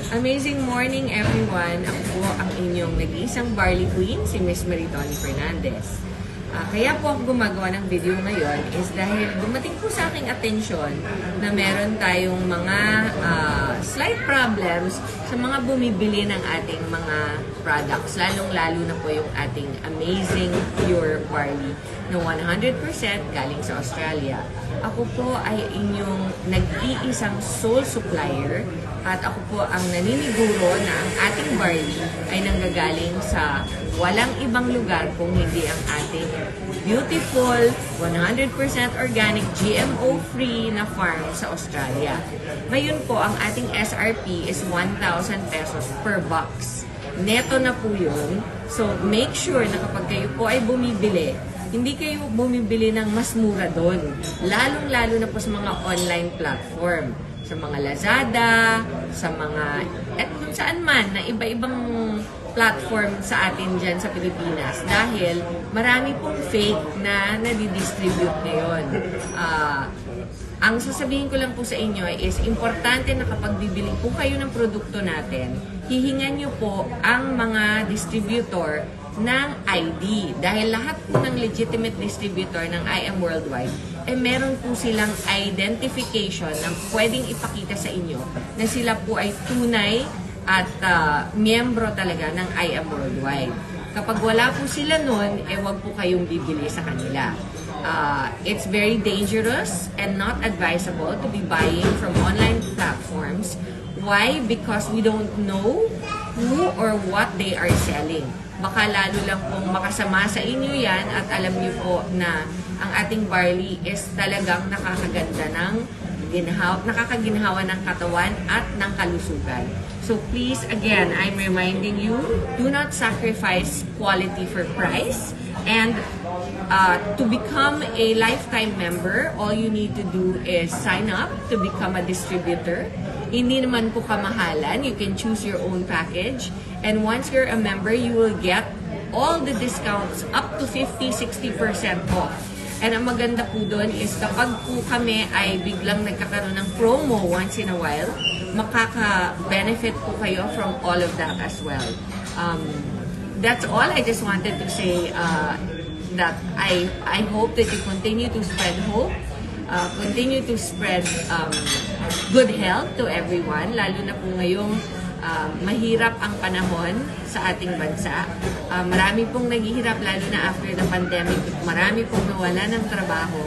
Amazing morning everyone! Ako po ang inyong nag-iisang Barley Queen, si Miss Maritoni Fernandez. Kaya po ako gumagawa ng video ngayon is dahil dumating po sa aking atensyon na meron tayong mga slight problems sa mga bumibili ng ating mga products, lalong-lalo na po yung ating amazing pure barley na 100% galing sa Australia. Ako po ay inyong nag-iisang sole supplier at ako po ang naniniguro na ang ating barley ay nanggagaling sa walang ibang lugar kung hindi ang ating beautiful, 100% organic, GMO-free na farm sa Australia. Ngayon po, ang ating SRP is 1,000 pesos per box. Neto na po yun. So, make sure na kapag kayo po ay bumibili, hindi kayo bumibili ng mas mura doon. Lalong-lalo na po sa mga online platform. Sa mga Lazada, sa mga, at kung saan man, na iba-ibang platform sa atin dyan sa Pilipinas. Dahil marami pong fake na nadidistribute ngayon. Ang sasabihin ko lang po sa inyo is importante na kapag bibili po kayo ng produkto natin, hihingan nyo po ang mga distributor ng ID. Dahil lahat po ng legitimate distributor ng IM Worldwide, meron po silang identification na pwedeng ipakita sa inyo na sila po ay tunay at miyembro talaga ng IM Worldwide. Kapag wala po sila nun, wag po kayong bibili sa kanila. It's very dangerous and not advisable to be buying from online platforms. Why? Because we don't know who or what they are selling. Baka lalo lang pong makasama sa inyo yan at alam niyo po na ang ating barley is talagang nakakaganda ng nakakaginhawa ng katawan at ng kalusugan. So please, again, I'm reminding you, do not sacrifice quality for price. And to become a lifetime member, all you need to do is sign up to become a distributor. Hindi naman po kamahalan. You can choose your own package. And once you're a member, you will get all the discounts up to 50-60% off. And ang maganda po doon is kapag po kami ay biglang nagkakaroon ng promo once in a while, makaka-benefit po kayo from all of that as well. That's all. I just wanted to say that I hope that you continue to spread hope, continue to spread good health to everyone, lalo na po ngayong mahirap ang panahon sa ating bansa. Marami pong naghihirap lalo na after the pandemic. Marami pong nawala ng trabaho.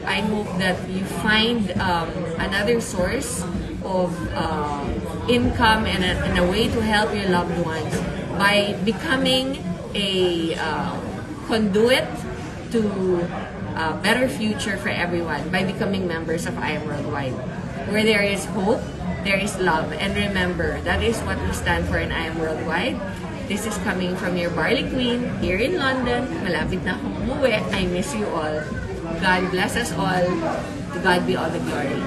I hope that you find another source of income and a way to help your loved ones by becoming a conduit to a better future for everyone by becoming members of IM Worldwide. Where there is hope, there is love. And remember, that is what we stand for in IM Worldwide. This is coming from your Barley Queen here in London. Malapit na akong umuwi. I miss you all. God bless us all. To God be all the glory.